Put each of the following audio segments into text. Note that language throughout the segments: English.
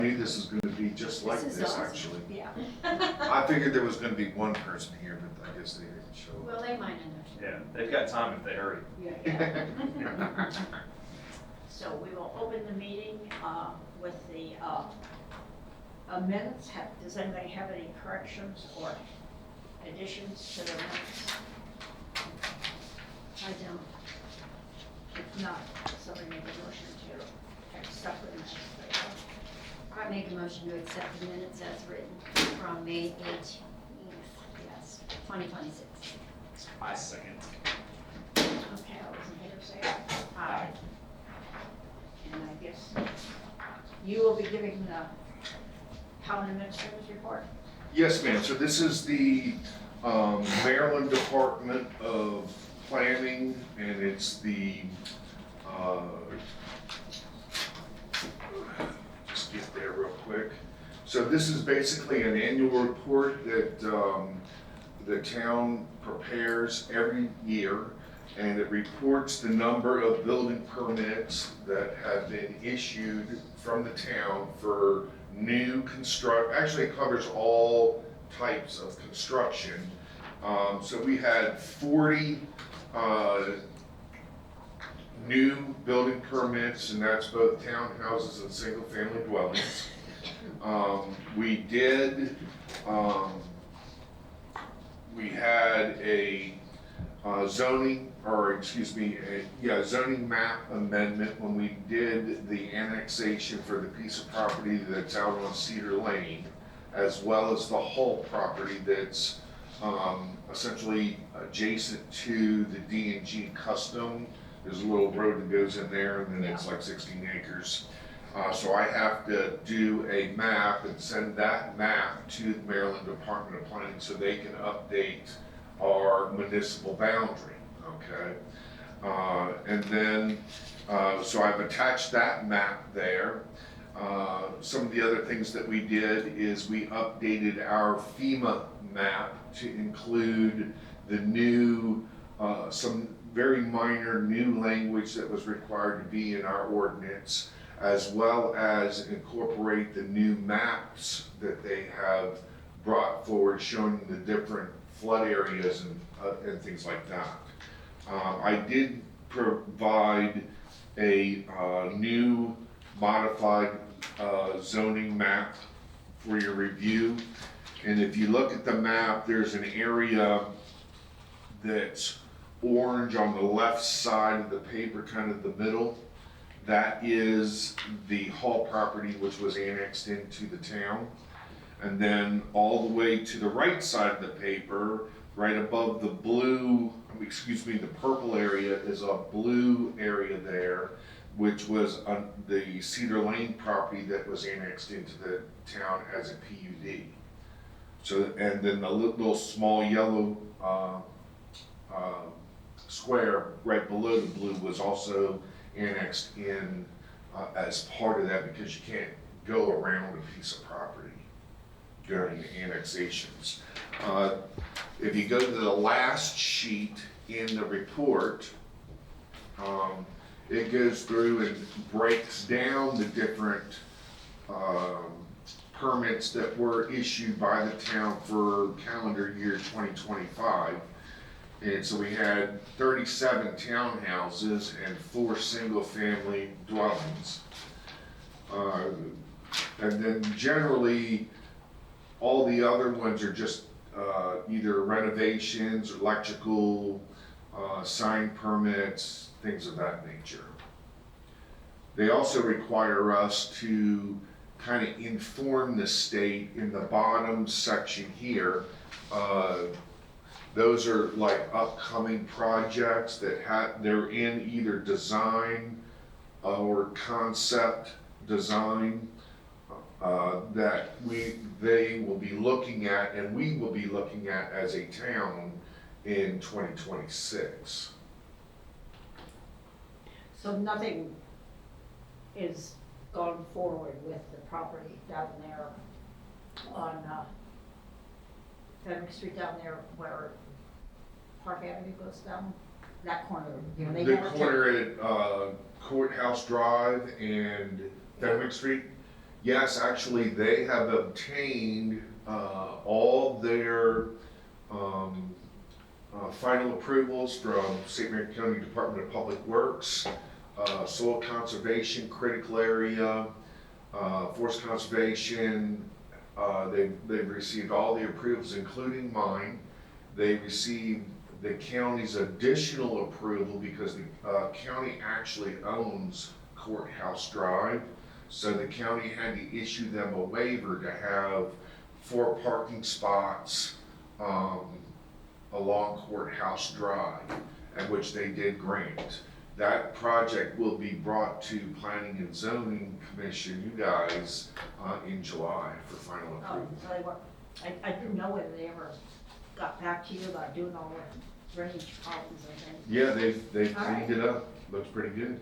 knew this was gonna be just like This is this, awesome. actually. Yeah. I figured there was gonna be one person here, but I guess they didn't show up. Well, they might understand. Yeah, they've got time if they hurry. Yeah. So we will open the meeting with the minutes. Does anybody have any corrections or additions to the minutes? I don't. If not, somebody make a motion to accept the minutes. I make a motion to accept the minutes as written from May 18th, yes, 2026. I second. Okay, all those in favor say aye. Aye. And I guess you will be giving the town administrator's report? Yes, ma'am. So this is the Maryland Department of Planning, and it's the, just get there real quick. So this is basically an annual report that the town prepares every year, and it reports the number of building permits that have been issued from the town for new actually it covers all types of construction. So we had 40 new building permits, and that's both townhouses and single-family dwellings. We had a zoning map amendment when we did the annexation for the piece of property that's out on Cedar Lane, as well as the Hull property that's essentially adjacent to the D&G Custom. There's a little road that goes in there, and then it's like 16 acres. So I have to do a map and send that map to the Maryland Department of Planning so they can update our municipal boundary, okay? And then, so I've attached that map there. Some of the other things that we did is we updated our FEMA map to include the new, some very minor new language that was required to be in our ordinance, as well as incorporate the new maps that they have brought forward showing the different flood areas and things like that. I did provide a new modified zoning map for your review. And if you look at the map, there's an area that's orange on the left side of the paper, kind of the middle. That is the Hall property, which was annexed into the town. And then all the way to the right side of the paper, right above the the purple area is a blue area there, which was the Cedar Lane property that was annexed into the town as a PUD. So, and then the little small yellow square right below the blue was also annexed in as part of that, because you can't go around a piece of property during annexations. If you go to the last sheet in the report, it goes through and breaks down the different permits that were issued by the town for calendar year 2025. And so we had 37 townhouses and 4 single-family dwellings. And then generally, all the other ones are just either renovations, electrical, sign permits, things of that nature. They also require us to kind of inform the state in the bottom section here. Those are like upcoming projects that they're in either design or concept design that they will be looking at, and we will be looking at as a town in 2026. So nothing is gone forward with the property down there on Fenwick Street, down there where Park Avenue goes down, that corner. They The never corner at Courthouse Drive and Fenwick Street. Yes, actually, they have obtained all their final approvals from St. Mary County Department of Public Works, soil conservation, critical area, forest conservation. They've received all the approvals, including mine. They received the county's additional approval because the county actually owns Courthouse Drive. So the county had to issue them a waiver to have 4 parking spots along Courthouse Drive, and which they did grant. That project will be brought to Planning and Zoning Commission, you guys, in July for final Oh, approval. so they were, I didn't know whether they ever got back to you about doing all the drainage problems and things. Yeah, they've All right. cleaned it up, looks pretty good.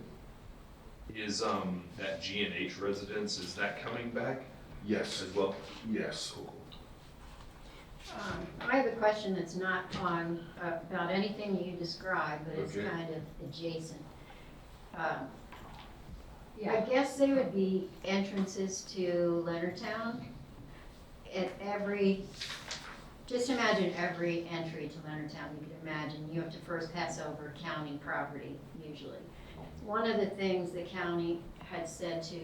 Is, that G and H residence, is that coming back Yes, as well? yes. I have a question that's not on, about anything you described, but it's Okay. kind of adjacent. I guess there would be entrances to Leonardtown at every, just imagine every entry to Leonardtown, you can imagine, you have to first pass over county property usually. One of the things the county had said to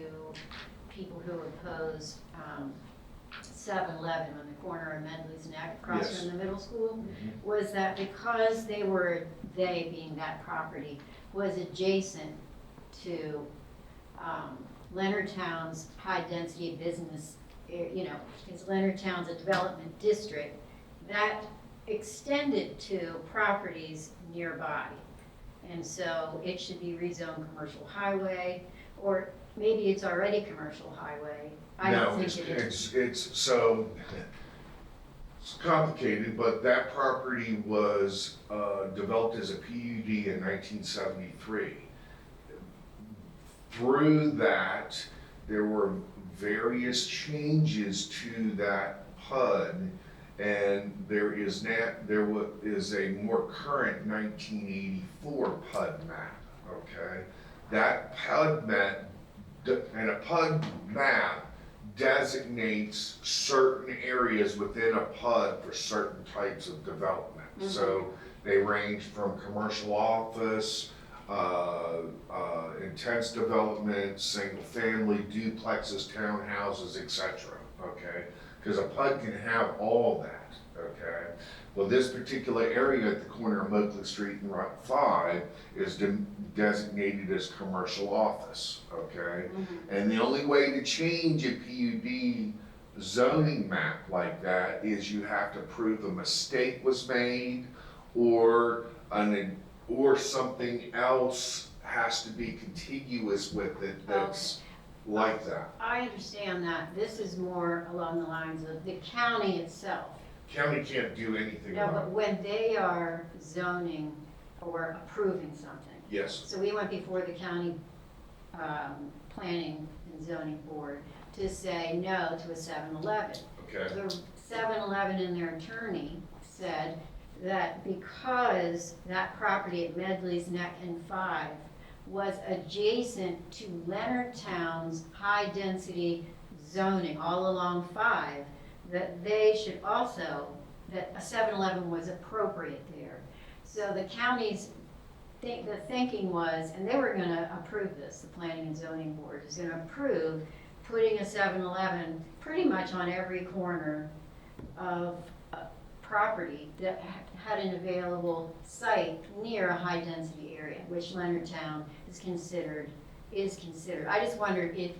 people who opposed 7-Eleven on the corner of Medley's Neck across Yes. from the middle school Mhm. was that because they were, they being that property, was adjacent to Leonardtown's high-density business, you know, because Leonardtown's a development district, that extended to properties nearby. And so it should be rezoned commercial highway, or maybe it's already commercial highway. I don't No, think it is. it's so, it's complicated, but that property was developed as a PUD in 1973. Through that, there were various changes to that PUD, and there is a more current 1984 PUD map, okay? That PUD map, and a PUD map designates certain areas within a PUD for certain types of development. So they range from commercial office, intense development, single family, duplexes, townhouses, etc. Okay, because a PUD can have all that. Okay, well, this particular area at the corner of Moakley Street and Route 5 is designated as commercial office. Okay, and the only way to change a PUD zoning map like that is you have to prove a mistake was made, or something else has to be contiguous with it that's like that. I understand that. This is more along the lines of the county itself. County can't do anything No, about but it. when they are zoning or approving something, Yes, so we went before the county planning and zoning board to say no to a 7-Eleven. okay, The 7-Eleven and their attorney said that because that property at Medley's Neck and 5 was adjacent to Leonardtown's high-density zoning all along 5, that they should also, that a 7-Eleven was appropriate there. So the county's, the thinking was, and they were gonna approve this, the planning and zoning board is gonna approve putting a 7-Eleven pretty much on every corner of property that had an available site near a high-density area, which Leonardtown is considered. I just wondered if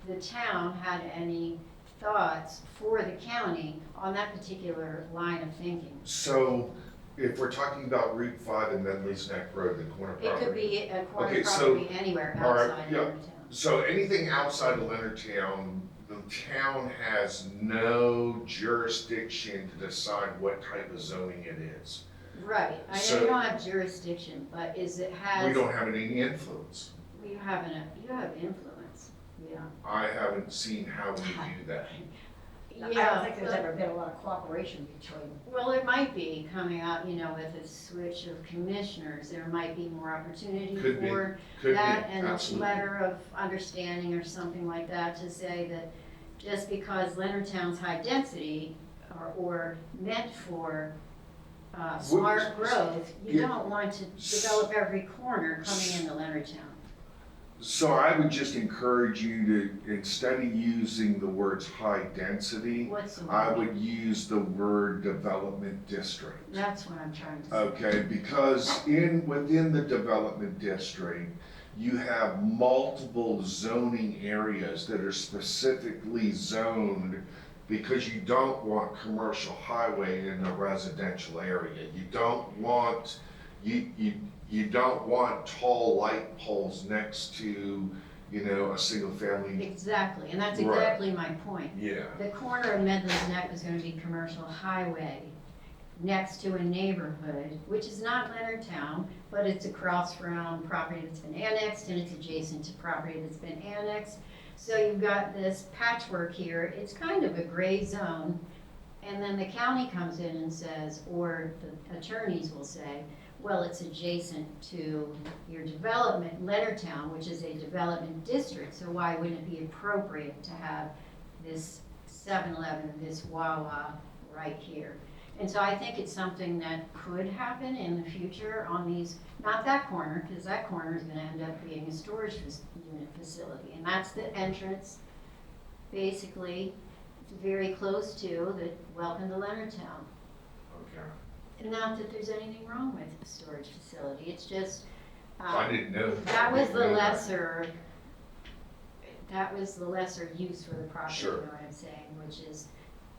the town had any thoughts for the county on that particular line of thinking. so if we're talking about Route 5 and Medley's Neck Road, the corner It could property. be a corner Okay, so- property anywhere all right, outside yeah. Leonardtown. So anything outside of Leonardtown, the town has no jurisdiction to decide what type of zoning it is. Right, I know So- you don't have jurisdiction, but is it has. We don't have any influence. You have influence, yeah. I haven't seen how we do that. I don't think there's ever been a lot of cooperation between. Well, it might be coming out, you know, with a switch of commissioners, there might be more opportunity Could be. for Could be, that and a absolutely. letter of understanding or something like that to say that just because Leonardtown's high density or meant for smart growth, you Yeah. don't want to develop every corner coming into Leonardtown. So I would just encourage you to, instead of using the words high density, What's the I word? would use the word development district. That's what I'm trying to say. Okay, because within the development district, you have multiple zoning areas that are specifically zoned because you don't want commercial highway in a residential area. You don't want, you don't want tall light poles next to, a single family. Exactly, and that's Right. exactly my point. Yeah, The corner of Medley's Neck is gonna be commercial highway next to a neighborhood, which is not Leonardtown, but it's across from property that's been annexed and it's adjacent to property that's been annexed. So you've got this patchwork here, it's kind of a gray zone. And then the county comes in and says, or the attorneys will say, well, it's adjacent to your development, Leonardtown, which is a development district, so why wouldn't it be appropriate to have this 7-Eleven, this Wawa right here? And so I think it's something that could happen in the future on these, not that corner, because that corner is gonna end up being a storage unit facility, and that's the entrance, basically, very close to the welcome to Leonardtown. okay. And not that there's anything wrong with the storage facility, it's just, I didn't know. that was the I didn't know that. lesser use for the property, you Sure. know what I'm saying, which is,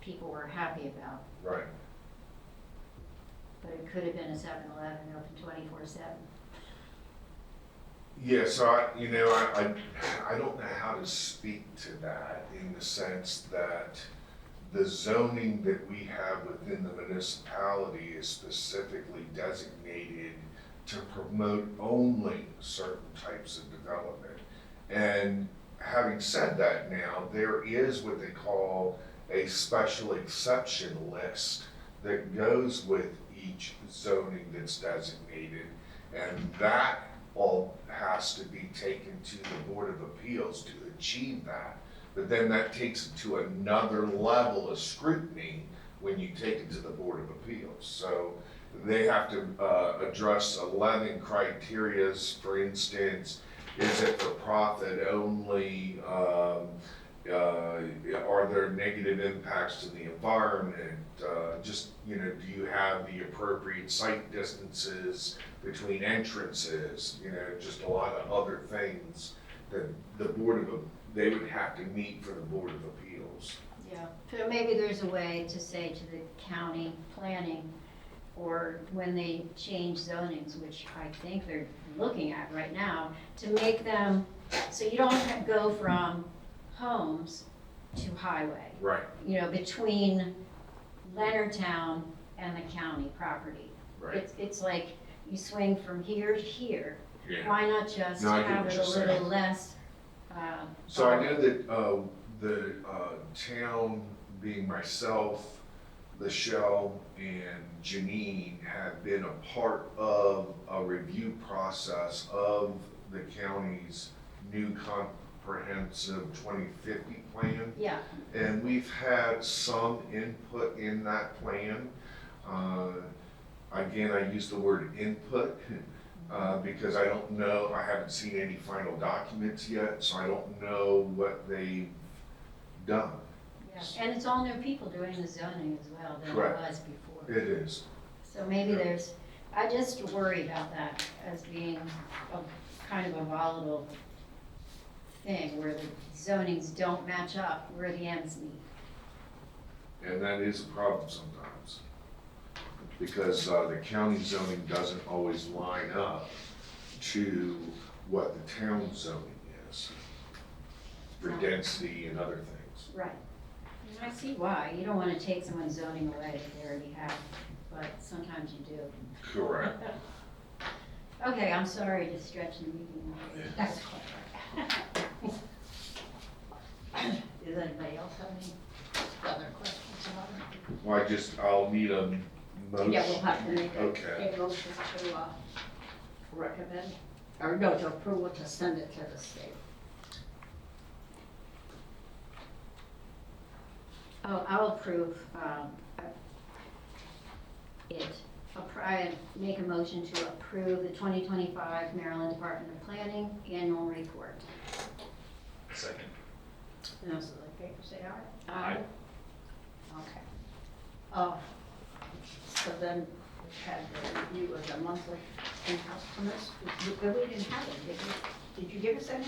people were happy about. Right. But it could have been a 7-Eleven open 24/7. Yeah, so I don't know how to speak to that in the sense that the zoning that we have within the municipality is specifically designated to promote only certain types of development. And having said that now, there is what they call a special exception list that goes with each zoning that's designated. And that all has to be taken to the Board of Appeals to achieve that. But then that takes it to another level of scrutiny when you take it to the Board of Appeals. So they have to address 11 criterias. For instance, is it for profit only? Are there negative impacts to the environment? Do you have the appropriate site distances between entrances? Just a lot of other things that they would have to meet for the Board of Appeals. Yeah, so maybe there's a way to say to the county planning, or when they change zonings, which I think they're looking at right now, to make them, so you don't go from homes to highway, Right. Between Leonardtown and the county property. Right. It's like you swing from here to here. Yeah. Why not just No, I get have what it you're a little saying. less? So I know that the town, being myself, Lachelle, and Janine, have been a part of a review process of the county's new comprehensive 2050 plan. Yeah, And we've had some input in that plan. Again, I use the word input because I don't know, I haven't seen any final documents yet, so I don't know what they've done. yeah, and it's all new people doing the zoning as well than it Correct. was before. It is. So maybe Yeah. I just worry about that as being a kind of a volatile thing where the zonings don't match up where the ends meet. And that is a problem sometimes. Because the county zoning doesn't always line up to what the town zoning is for density and other things. Right. And I see why. You don't want to take someone's zoning away if they already have, but sometimes you do. Correct. Okay, I'm sorry to stretch the meeting. That's quite right. Does anybody else have any other questions about it? Well, I'll need a motion. Yeah, we'll have to make Okay. a motion to recommend, or no, to approve it, to send it to the state. I'll approve, it. I make a motion to approve the 2025 Maryland Department of Planning Annual Report. Second. And those in favor say aye. Aye. Okay. So then we had the review of the monthly in-house permits. We didn't have it, did we? Did you give us any?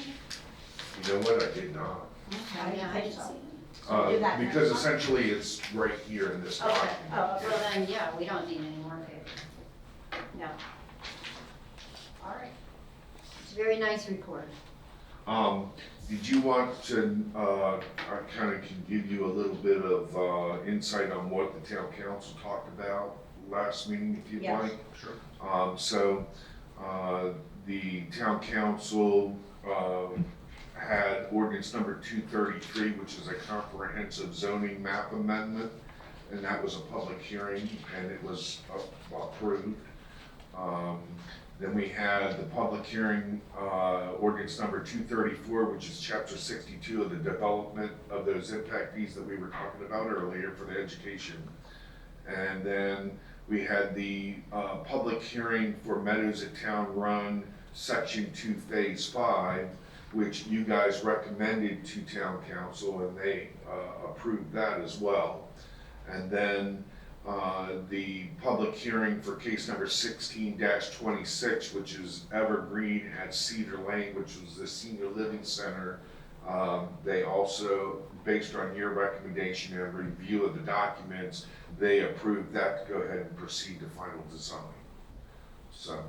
You know what, I did not. Okay, I didn't think so. it. Do that next Because month? essentially it's right here in this Okay. document. Well then, yeah, we don't need any more paper. No. All right. It's a very nice report. Did you want to, I kind of can give you a little bit of insight on what the town council talked about last meeting, if you'd Yes. like? Sure. So, the town council, had ordinance number 233, which is a comprehensive zoning map amendment, and that was a public hearing, and it was approved. Then we had the public hearing, ordinance number 234, which is chapter 62 of the development of those impact fees that we were talking about earlier for the education. And then we had the public hearing for Meadows at Town Run, Section 2, Phase 5, which you guys recommended to town council, and they approved that as well. And then the public hearing for case number 16-26, which is Evergreen at Cedar Lane, which was the senior living center. They also, based on your recommendation and review of the documents, they approved that to go ahead and proceed to final design. So,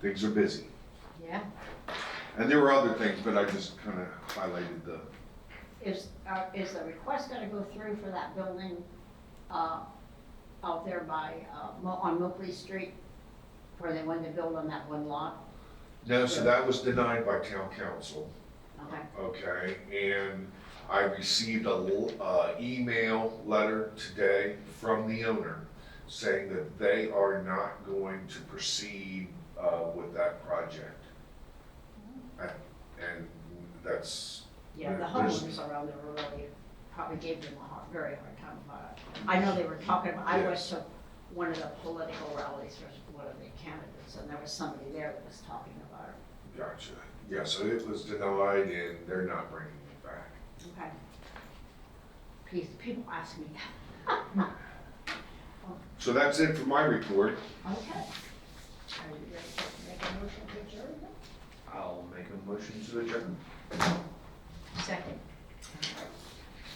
things are busy. Yeah. And there were other things, but I just kind of highlighted the, Is the request gonna go through for that building, out there by, on Moakley Street, where they wanted to build on that one lot? no, so that was denied by town council, Okay. okay? And I received a email letter today from the owner saying that they are not going to proceed with that project. And that's, Yeah, the There's- homeowners around there really probably gave them a very hard time about it. I know they were talking about, I Yeah. was to one of the political rallies for one of the candidates, and there was somebody there that was talking about it. gotcha. Yeah, so it was denied and they're not bringing it back. Okay. People ask me that. So that's it for my report. Okay. Are you ready to make a motion to adjourn? I'll make a motion to adjourn. Second.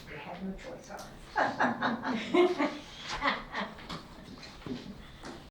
You had no choice, huh?